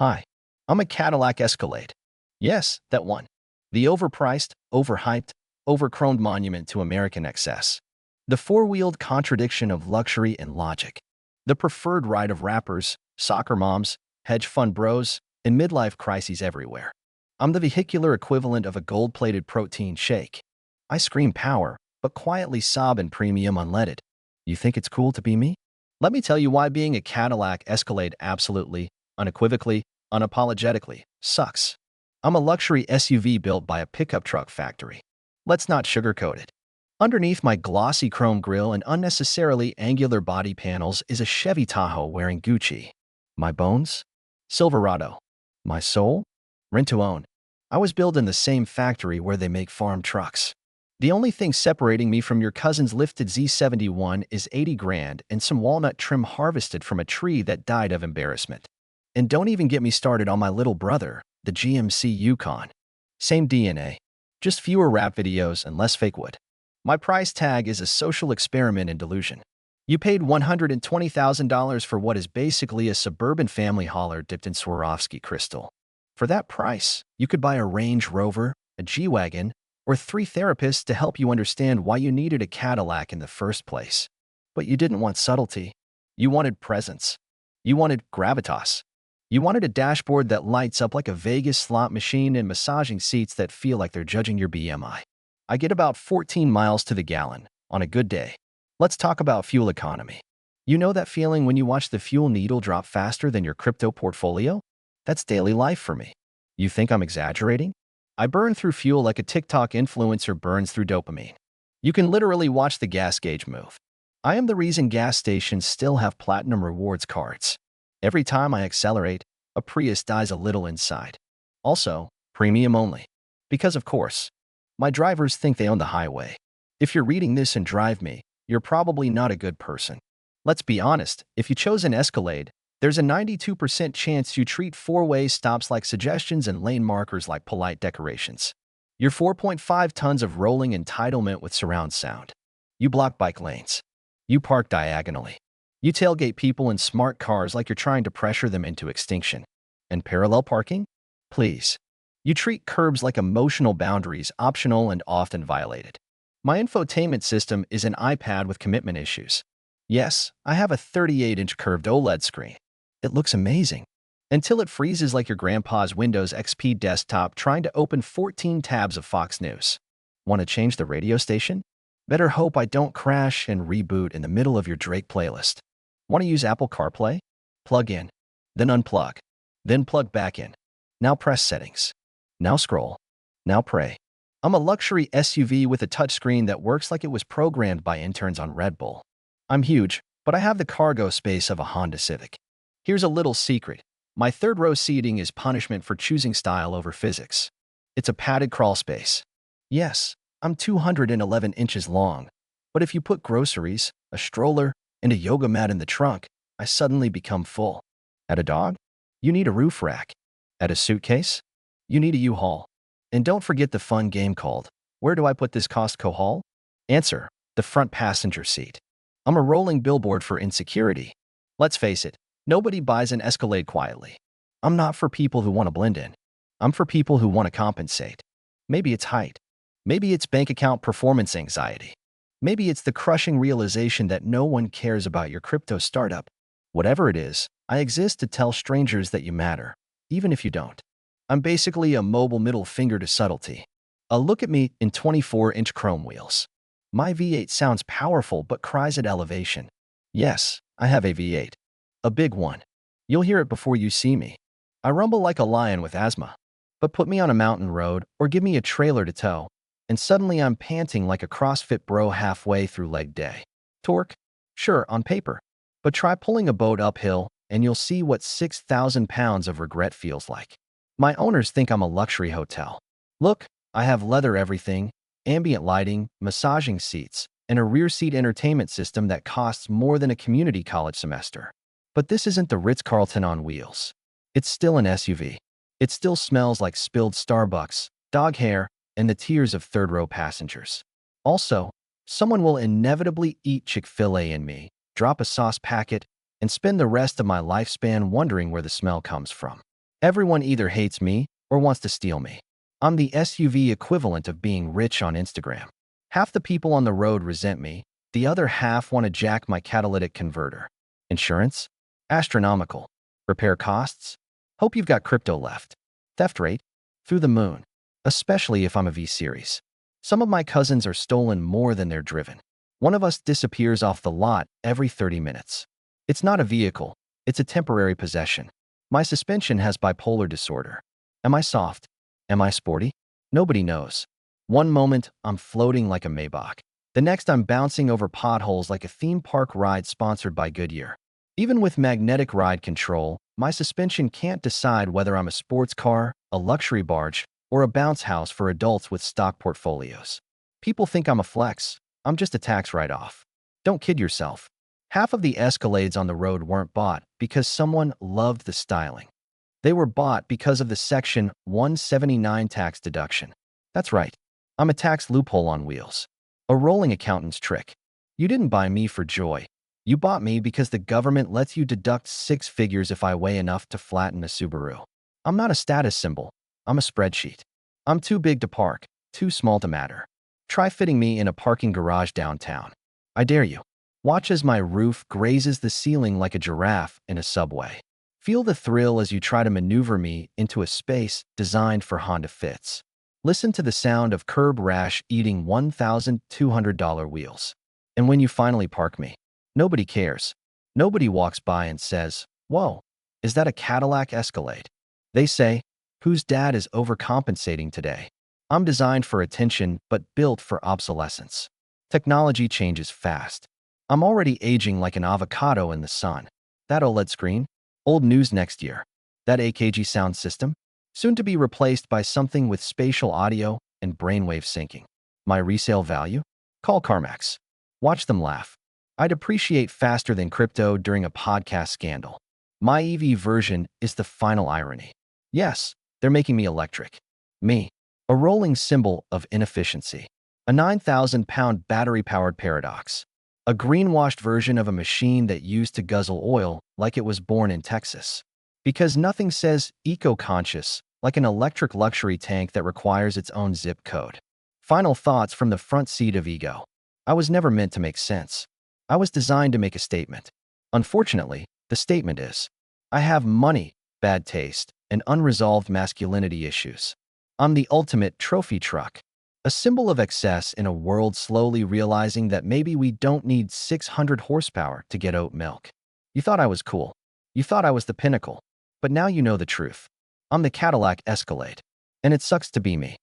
Hi, I'm a Cadillac Escalade. Yes, that one. The overpriced, overhyped, overchromed monument to American excess. The four-wheeled contradiction of luxury and logic. The preferred ride of rappers, soccer moms, hedge fund bros, and midlife crises everywhere. I'm the vehicular equivalent of a gold-plated protein shake. I scream power, but quietly sob in premium unleaded. You think it's cool to be me? Let me tell you why being a Cadillac Escalade absolutely, unequivocally, unapologetically sucks. I'm a luxury SUV built by a pickup truck factory. Let's not sugarcoat it. Underneath my glossy chrome grille and unnecessarily angular body panels is a Chevy Tahoe wearing Gucci. My bones? Silverado. My soul? Rent to own. I was built in the same factory where they make farm trucks. The only thing separating me from your cousin's lifted Z71 is 80 grand and some walnut trim harvested from a tree that died of embarrassment. And don't even get me started on my little brother, the GMC Yukon. Same DNA, just fewer rap videos and less fake wood. My price tag is a social experiment in delusion. You paid $120,000 for what is basically a suburban family hauler dipped in Swarovski crystal. For that price, you could buy a Range Rover, a G-Wagon, or 3 therapists to help you understand why you needed a Cadillac in the first place. But you didn't want subtlety. You wanted presence. You wanted gravitas. You wanted a dashboard that lights up like a Vegas slot machine and massaging seats that feel like they're judging your BMI. I get about 14 miles to the gallon on a good day. Let's talk about fuel economy. You know that feeling when you watch the fuel needle drop faster than your crypto portfolio? That's daily life for me. You think I'm exaggerating? I burn through fuel like a TikTok influencer burns through dopamine. You can literally watch the gas gauge move. I am the reason gas stations still have platinum rewards cards. Every time I accelerate, a Prius dies a little inside. Also, premium only. Because of course, my drivers think they own the highway. If you're reading this and drive me, you're probably not a good person. Let's be honest, if you chose an Escalade, there's a 92% chance you treat four-way stops like suggestions and lane markers like polite decorations. You're 4.5 tons of rolling entitlement with surround sound. You block bike lanes. You park diagonally. You tailgate people in smart cars like you're trying to pressure them into extinction. And parallel parking? Please. You treat curbs like emotional boundaries, optional and often violated. My infotainment system is an iPad with commitment issues. Yes, I have a 38-inch curved OLED screen. It looks amazing. Until it freezes like your grandpa's Windows XP desktop trying to open 14 tabs of Fox News. Want to change the radio station? Better hope I don't crash and reboot in the middle of your Drake playlist. Want to use Apple CarPlay? Plug in, then unplug, then plug back in. Now press settings. Now scroll. Now pray. I'm a luxury SUV with a touchscreen that works like it was programmed by interns on Red Bull. I'm huge, but I have the cargo space of a Honda Civic. Here's a little secret. My third-row seating is punishment for choosing style over physics. It's a padded crawl space. Yes, I'm 211 inches long, but if you put groceries, a stroller, and a yoga mat in the trunk, I suddenly become full. At a dog? You need a roof rack. At a suitcase? You need a U-Haul. And don't forget the fun game called, Where do I put this Costco haul? Answer, the front passenger seat. I'm a rolling billboard for insecurity. Let's face it, nobody buys an Escalade quietly. I'm not for people who want to blend in. I'm for people who want to compensate. Maybe it's height. Maybe it's bank account performance anxiety. Maybe it's the crushing realization that no one cares about your crypto startup. Whatever it is, I exist to tell strangers that you matter, even if you don't. I'm basically a mobile middle finger to subtlety. A look at me in 24-inch chrome wheels. My V8 sounds powerful but cries at elevation. Yes, I have a V8. A big one. You'll hear it before you see me. I rumble like a lion with asthma. But put me on a mountain road or give me a trailer to tow, and suddenly I'm panting like a CrossFit bro halfway through leg day. Torque? Sure, on paper. But try pulling a boat uphill, and you'll see what 6,000 pounds of regret feels like. My owners think I'm a luxury hotel. Look, I have leather everything, ambient lighting, massaging seats, and a rear seat entertainment system that costs more than a community college semester. But this isn't the Ritz-Carlton on wheels. It's still an SUV. It still smells like spilled Starbucks, dog hair, and the tears of third-row passengers. Also, someone will inevitably eat Chick-fil-A in me, drop a sauce packet, and spend the rest of my lifespan wondering where the smell comes from. Everyone either hates me or wants to steal me. I'm the SUV equivalent of being rich on Instagram. Half the people on the road resent me, the other half want to jack my catalytic converter. Insurance? Astronomical. Repair costs? Hope you've got crypto left. Theft rate? Through the moon. Especially if I'm a V-Series. Some of my cousins are stolen more than they're driven. One of us disappears off the lot every 30 minutes. It's not a vehicle. It's a temporary possession. My suspension has bipolar disorder. Am I soft? Am I sporty? Nobody knows. One moment, I'm floating like a Maybach. The next, I'm bouncing over potholes like a theme park ride sponsored by Goodyear. Even with magnetic ride control, my suspension can't decide whether I'm a sports car, a luxury barge, or a bounce house for adults with stock portfolios. People think I'm a flex. I'm just a tax write-off. Don't kid yourself. Half of the Escalades on the road weren't bought because someone loved the styling. They were bought because of the Section 179 tax deduction. That's right. I'm a tax loophole on wheels. A rolling accountant's trick. You didn't buy me for joy. You bought me because the government lets you deduct 6 figures if I weigh enough to flatten a Subaru. I'm not a status symbol. I'm a spreadsheet. I'm too big to park, too small to matter. Try fitting me in a parking garage downtown. I dare you. Watch as my roof grazes the ceiling like a giraffe in a subway. Feel the thrill as you try to maneuver me into a space designed for Honda Fits. Listen to the sound of curb rash eating $1,200 wheels. And when you finally park me, nobody cares. Nobody walks by and says, "Whoa, is that a Cadillac Escalade?" They say, "Whose dad is overcompensating today?" I'm designed for attention but built for obsolescence. Technology changes fast. I'm already aging like an avocado in the sun. That OLED screen? Old news next year. That AKG sound system? Soon to be replaced by something with spatial audio and brainwave syncing. My resale value? Call CarMax. Watch them laugh. I depreciate faster than crypto during a podcast scandal. My EV version is the final irony. Yes, they're making me electric. Me, a rolling symbol of inefficiency. A 9,000-pound battery-powered paradox. A greenwashed version of a machine that used to guzzle oil like it was born in Texas. Because nothing says eco-conscious like an electric luxury tank that requires its own zip code. Final thoughts from the front seat of ego. I was never meant to make sense. I was designed to make a statement. Unfortunately, the statement is, I have money, bad taste, and unresolved masculinity issues. I'm the ultimate trophy truck. A symbol of excess in a world slowly realizing that maybe we don't need 600 horsepower to get oat milk. You thought I was cool. You thought I was the pinnacle. But now you know the truth. I'm the Cadillac Escalade. And it sucks to be me.